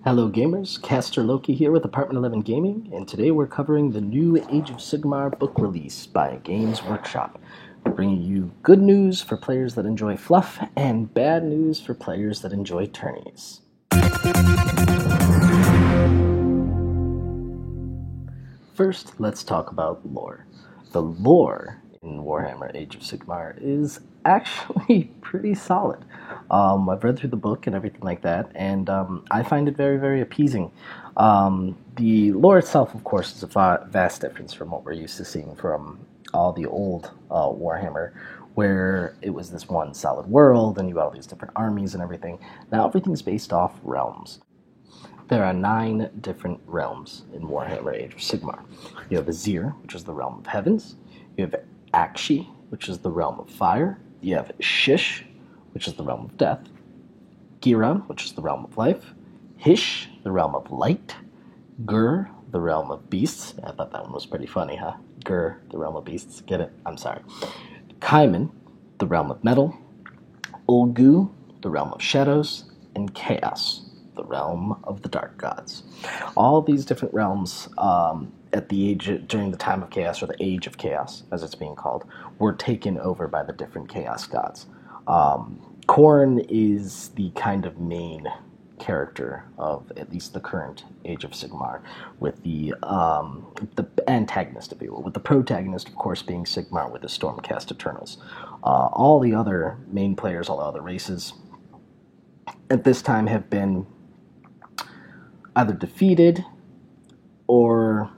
Hello gamers, Caster Loki here with Apartment 11 Gaming, and today we're covering the new Age of Sigmar book release by Games Workshop. We're bringing you good news for players that enjoy fluff, and bad news for players that enjoy tourneys. First, let's talk about lore. The lore in Warhammer Age of Sigmar is actually pretty solid. I've read through the book and everything like that, and I find it very, very appeasing. The lore itself, of course, is a vast difference from what we're used to seeing from all the old Warhammer, where it was this one solid world and you had all these different armies and everything. Now everything's based off realms. There are 9 different realms in Warhammer Age of Sigmar. You have Azyr, which is the realm of heavens. You have Aqshy, which is the realm of fire. You have Shish, which is the realm of death. Gira, which is the realm of life. Hysh, the realm of light. Gur, the realm of beasts. I thought that one was pretty funny, huh? Gur, the realm of beasts. Get it? I'm sorry. Kaiman, the realm of metal. Ulgu, the realm of shadows. And Chaos, the realm of the dark gods. All these different realms at the age during the time of chaos, or the age of chaos as it's being called, were taken over by the different chaos gods. Khorne is the kind of main character of at least the current Age of Sigmar, with the antagonist, if you will, with the protagonist, of course, being Sigmar with the Stormcast Eternals. All the other main players, all the other races, at this time have been either defeated or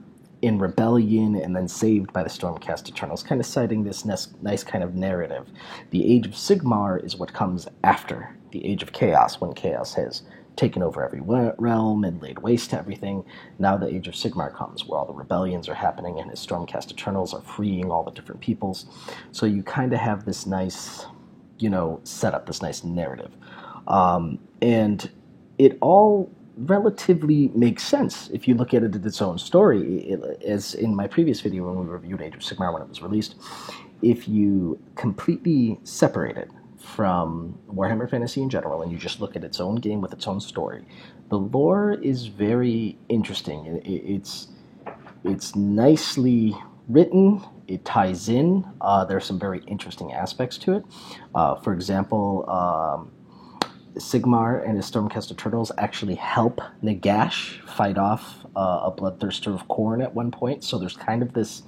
in rebellion and then saved by the Stormcast Eternals, kind of citing this nice kind of narrative. The Age of Sigmar is what comes after the Age of Chaos, when Chaos has taken over every realm and laid waste to everything. Now the Age of Sigmar comes, where all the rebellions are happening and his Stormcast Eternals are freeing all the different peoples. So you kind of have this nice, setup, this nice narrative. And it all relatively makes sense if you look at it in its own story. As in my previous video when we reviewed Age of Sigmar when it was released, if you completely separate it from Warhammer Fantasy in general and you just look at its own game with its own story, the lore is very interesting. It's nicely written. It ties in. There's some very interesting aspects to it. For example, Sigmar and his Stormcast Eternals actually help Nagash fight off a Bloodthirster of Khorne at one point, so there's kind of this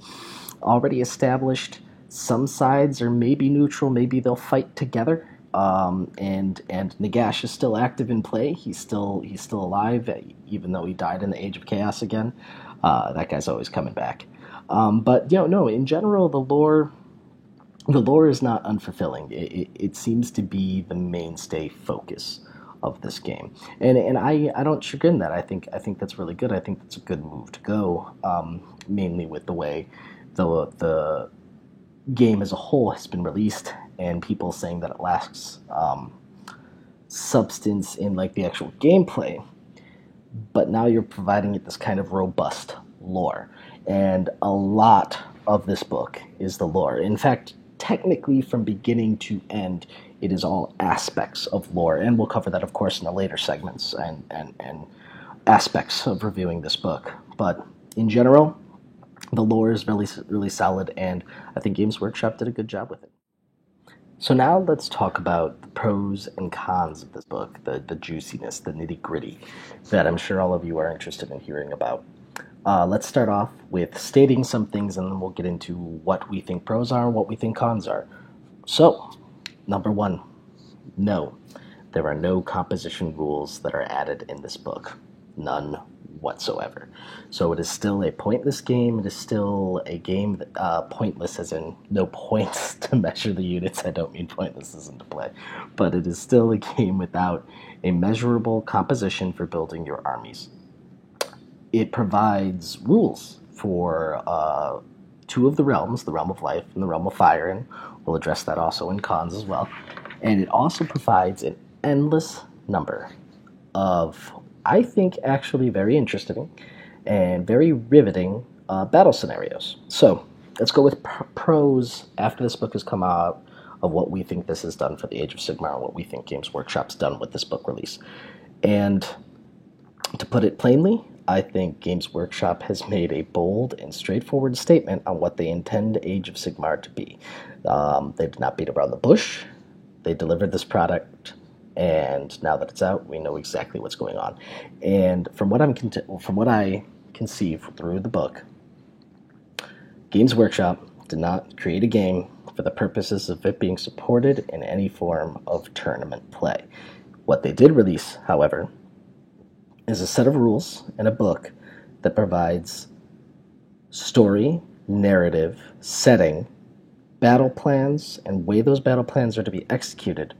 already established, some sides are maybe neutral, maybe they'll fight together, and Nagash is still active in play. He's still alive, even though he died in the Age of Chaos again. That guy's always coming back. But in general, the lore is not unfulfilling. It seems to be the mainstay focus of this game, and I don't chagrin that. I think that's really good. I think that's a good move to go, mainly with the way the game as a whole has been released, and people saying that it lacks substance in like the actual gameplay. But now you're providing it this kind of robust lore, and a lot of this book is the lore. In fact, technically from beginning to end, it is all aspects of lore, and we'll cover that, of course, in the later segments and aspects of reviewing this book. But in general, the lore is really, really solid, and I think Games Workshop did a good job with it. So now let's talk about the pros and cons of this book, the juiciness, the nitty-gritty that I'm sure all of you are interested in hearing about. Let's start off with stating some things, and then we'll get into what we think pros are and what we think cons are. So, number 1, no. There are no composition rules that are added in this book. None whatsoever. So it is still a pointless game. It is still a game that, pointless as in no points to measure the units. I don't mean pointless as in to play. But it is still a game without a measurable composition for building your armies. It provides rules for 2 of the realms, the realm of life and the realm of fire, and we'll address that also in cons as well. And it also provides an endless number of, I think, actually very interesting and very riveting battle scenarios. So let's go with pros after this book has come out of what we think this has done for the Age of Sigmar and what we think Games Workshop's done with this book release. And To put it plainly, I think Games Workshop has made a bold and straightforward statement on what they intend Age of Sigmar to be. They did not beat around the bush. They delivered this product, and now that it's out, we know exactly what's going on. And from what I can see through the book, Games Workshop did not create a game for the purposes of it being supported in any form of tournament play. What they did release, however, is a set of rules and a book that provides story, narrative, setting, battle plans, and way those battle plans are to be executed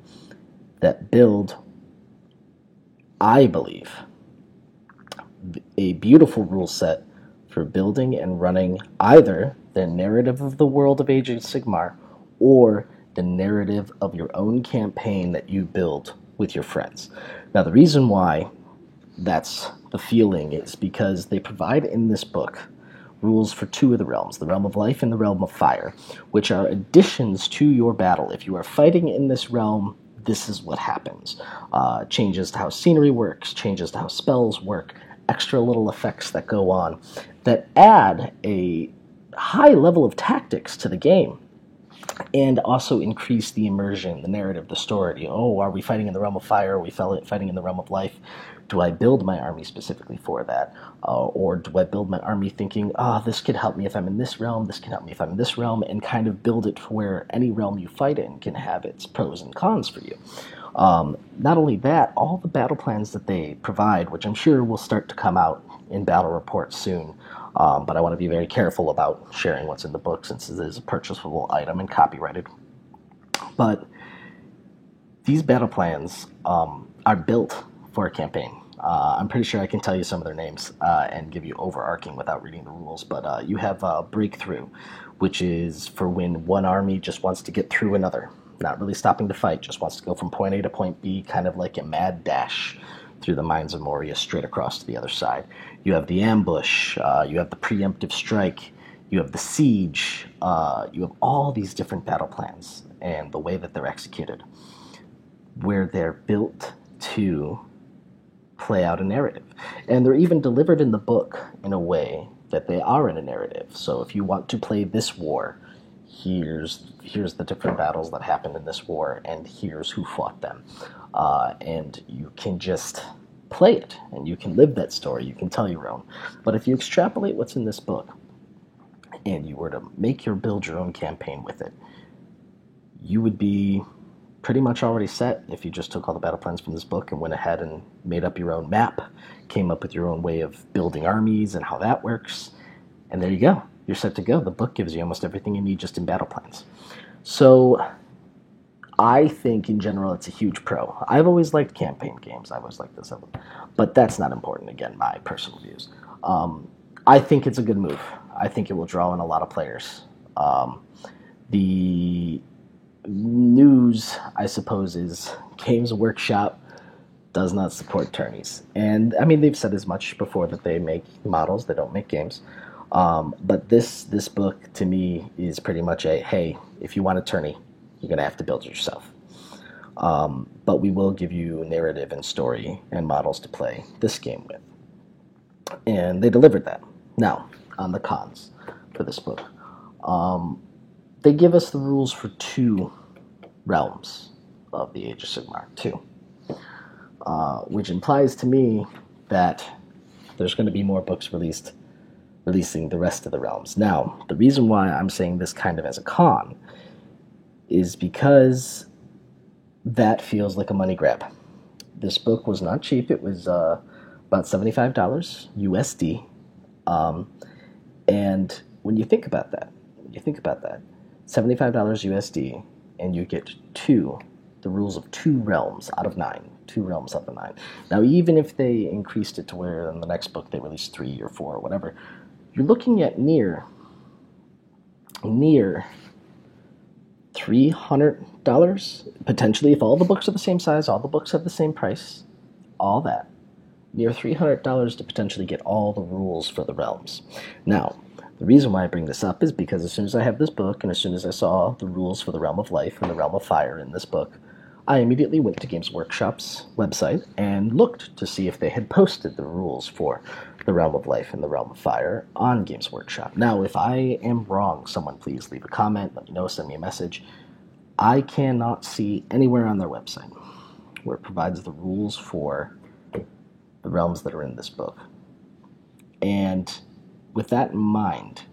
that build, I believe, a beautiful rule set for building and running either the narrative of the world of Age of Sigmar or the narrative of your own campaign that you build with your friends. Now, the reason why that's the feeling is because they provide in this book rules for two of the realms, the realm of life and the realm of fire, which are additions to your battle. If you are fighting in this realm, this is what happens. Changes to how scenery works, changes to how spells work, extra little effects that go on that add a high level of tactics to the game and also increase the immersion, the narrative, the story. Oh, are we fighting in the realm of fire? Are we fighting in the realm of life? Do I build my army specifically for that? Or do I build my army thinking, this could help me if I'm in this realm, this can help me if I'm in this realm, and kind of build it to where any realm you fight in can have its pros and cons for you. Not only that, all the battle plans that they provide, which I'm sure will start to come out in battle reports soon, but I want to be very careful about sharing what's in the book since it is a purchasable item and copyrighted. But these battle plans are built for a campaign. I'm pretty sure I can tell you some of their names and give you overarching without reading the rules, but you have Breakthrough, which is for when one army just wants to get through another, not really stopping to fight, just wants to go from point A to point B, kind of like a mad dash through the Mines of Moria straight across to the other side. You have the Ambush, you have the Preemptive Strike, you have the Siege, you have all these different battle plans and the way that they're executed, where they're built to play out a narrative. And they're even delivered in the book in a way that they are in a narrative. So if you want to play this war, here's the different battles that happened in this war, and here's who fought them. And you can just play it, and you can live that story, you can tell your own. But if you extrapolate what's in this book, and you were to build your own campaign with it, you would be pretty much already set if you just took all the battle plans from this book and went ahead and made up your own map, came up with your own way of building armies and how that works, and there you go. You're set to go. The book gives you almost everything you need just in battle plans. So I think in general it's a huge pro. I've always liked campaign games. I've always liked this, but that's not important. Again, my personal views. I think it's a good move. I think it will draw in a lot of players. The news, I suppose, is Games Workshop does not support tourneys. And, I mean, they've said as much before that they make models, they don't make games. But this book, to me, is pretty much a, hey, if you want a tourney, you're going to have to build it yourself. But we will give you narrative and story and models to play this game with. And they delivered that. Now, on the cons for this book. They give us the rules for 2 realms of the Age of Sigmar, 2. Which implies to me that there's going to be more books releasing the rest of the realms. Now, the reason why I'm saying this kind of as a con is because that feels like a money grab. This book was not cheap. It was about $75 USD. And when you think about that, $75 USD, and you get the rules of 2 realms out of 9. 2 realms out of 9. Now, even if they increased it to where in the next book they release 3 or 4 or whatever, you're looking at near $300, potentially, if all the books are the same size, all the books have the same price, all that. Near $300 to potentially get all the rules for the realms. Now, the reason why I bring this up is because as soon as I have this book, and as soon as I saw the rules for the Realm of Life and the Realm of Fire in this book, I immediately went to Games Workshop's website and looked to see if they had posted the rules for the Realm of Life and the Realm of Fire on Games Workshop. Now, if I am wrong, someone please leave a comment, let me know, send me a message. I cannot see anywhere on their website where it provides the rules for the realms that are in this book. And with that in mind,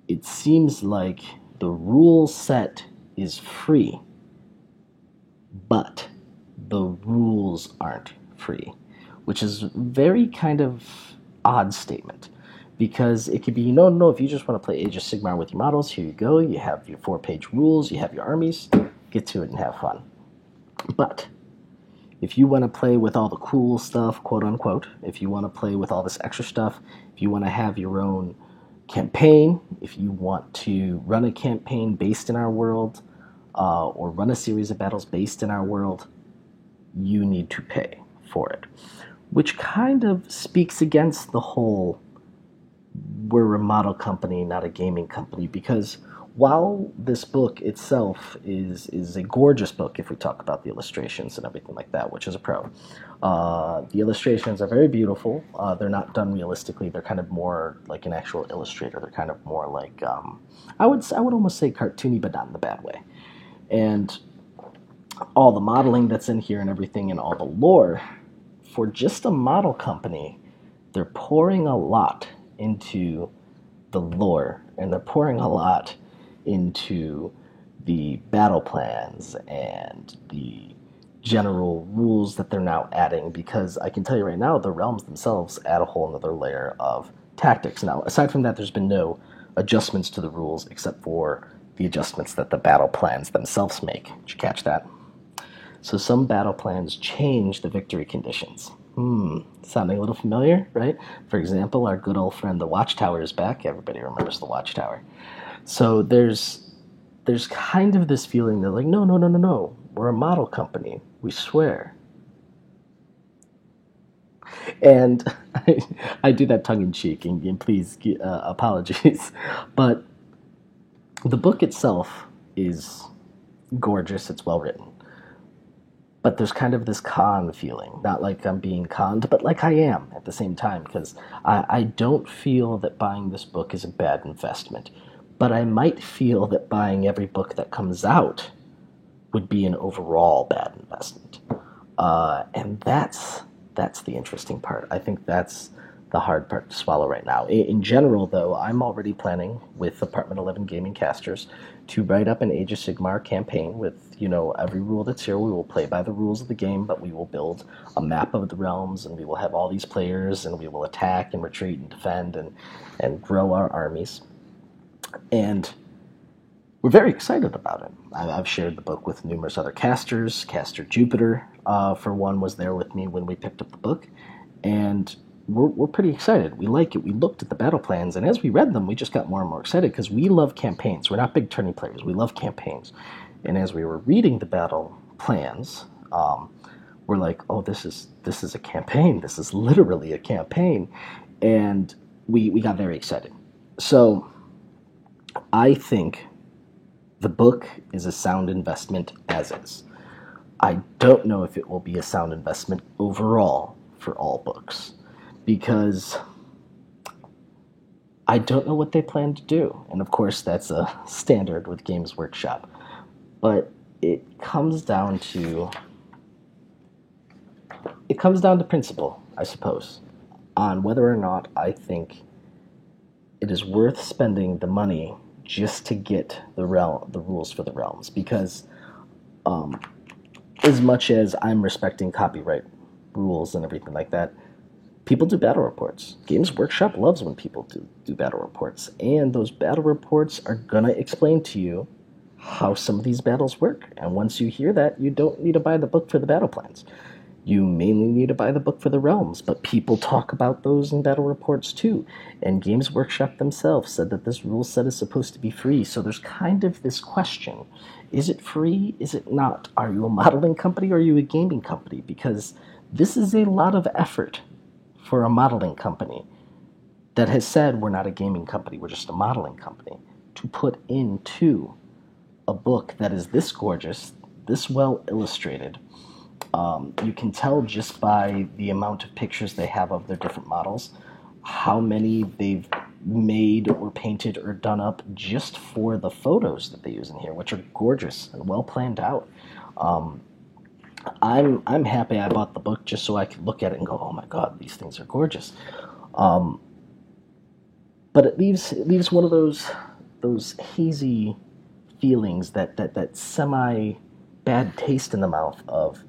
it seems like the rule set is free, but the rules aren't free, which is a very kind of odd statement. Because it could be, no, if you just want to play Age of Sigmar with your models, here you go. You have your 4-page rules, you have your armies, get to it and have fun. But if you want to play with all the cool stuff, quote unquote, if you want to play with all this extra stuff, if you want to have your own campaign, if you want to run a campaign based in our world, or run a series of battles based in our world, you need to pay for it. Which kind of speaks against the whole we're a model company, not a gaming company, because while this book itself is a gorgeous book, if we talk about the illustrations and everything like that, which is a pro, the illustrations are very beautiful. They're not done realistically. They're kind of more like an actual illustrator. They're kind of more like I would almost say cartoony, but not in the bad way. And all the modeling that's in here and everything, and all the lore, for just a model company, they're pouring a lot into the lore, and they're pouring a lot into the battle plans and the general rules that they're now adding, because I can tell you right now, the realms themselves add a whole another layer of tactics. Now, aside from that, there's been no adjustments to the rules except for the adjustments that the battle plans themselves make. Did you catch that? So some battle plans change the victory conditions. Sounding a little familiar, right? For example, our good old friend the Watchtower is back. Everybody remembers the Watchtower. So there's kind of this feeling that like, no. We're a model company. We swear. And I do that tongue-in-cheek, and please, apologies. But the book itself is gorgeous. It's well written. But there's kind of this con feeling. Not like I'm being conned, but like I am at the same time, because I don't feel that buying this book is a bad investment. But I might feel that buying every book that comes out would be an overall bad investment. And that's the interesting part. I think that's the hard part to swallow right now. In general, though, I'm already planning with Apartment 11 Gaming Casters to write up an Age of Sigmar campaign with, every rule that's here. We will play by the rules of the game, but we will build a map of the realms, and we will have all these players, and we will attack and retreat and defend and grow our armies. And we're very excited about it. I've shared the book with numerous other casters. Caster Jupiter, for one, was there with me when we picked up the book. And we're pretty excited. We like it. We looked at the battle plans, and as we read them, we just got more and more excited because we love campaigns. We're not big tourney players. We love campaigns. And as we were reading the battle plans, we're like, oh, this is a campaign. This is literally a campaign. And we got very excited. So I think the book is a sound investment as is. I don't know if it will be a sound investment overall for all books, because I don't know what they plan to do. And of course, that's a standard with Games Workshop. But it comes down to principle, I suppose, on whether or not I think it is worth spending the money just to get the rules for the realms. Because as much as I'm respecting copyright rules and everything like that, people do battle reports. Games Workshop loves when people do battle reports. And those battle reports are going to explain to you how some of these battles work. And once you hear that, you don't need to buy the book for the battle plans. You mainly need to buy the book for the realms, but people talk about those in battle reports too. And Games Workshop themselves said that this rule set is supposed to be free. So there's kind of this question. Is it free? Is it not? Are you a modeling company or are you a gaming company? Because this is a lot of effort for a modeling company that has said we're not a gaming company, we're just a modeling company, to put into a book that is this gorgeous, this well illustrated. You can tell just by the amount of pictures they have of their different models how many they've made or painted or done up just for the photos that they use in here, which are gorgeous and well planned out. Um, I'm happy I bought the book just so I could look at it and go, oh my god, these things are gorgeous. Um, but it leaves one of those hazy feelings, that semi bad taste in the mouth of,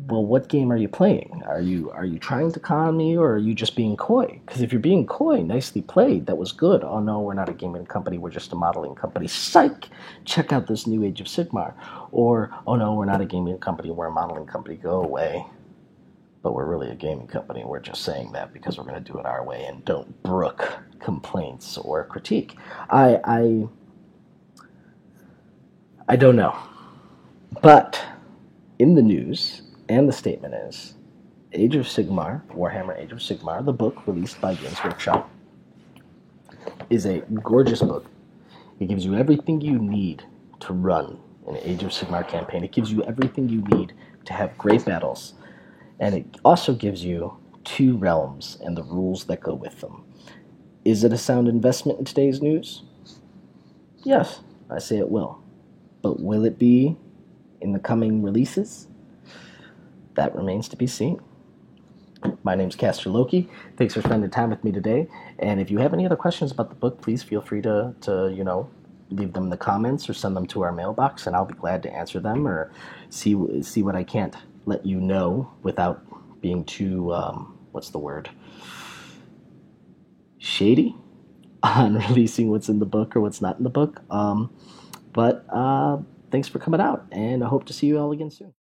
well, what game are you playing? Are you trying to con me, or are you just being coy? Because if you're being coy, nicely played. That was good. Oh no, we're not a gaming company. We're just a modeling company. Psych! Check out this new Age of Sigmar. Or oh no, we're not a gaming company. We're a modeling company. Go away. But we're really a gaming company. We're just saying that because we're going to do it our way and don't brook complaints or critique. I don't know, but in the news, and the statement is, Age of Sigmar, Warhammer Age of Sigmar, the book released by Games Workshop, is a gorgeous book. It gives you everything you need to run an Age of Sigmar campaign. It gives you everything you need to have great battles. And it also gives you 2 realms and the rules that go with them. Is it a sound investment in today's news? Yes, I say it will. But will it be in the coming releases? That remains to be seen. My name's Caster Loki. Thanks for spending time with me today. And if you have any other questions about the book, please feel free to leave them in the comments or send them to our mailbox, and I'll be glad to answer them or see what I can't let you know without being too what's the word, shady on releasing what's in the book or what's not in the book. But thanks for coming out, and I hope to see you all again soon.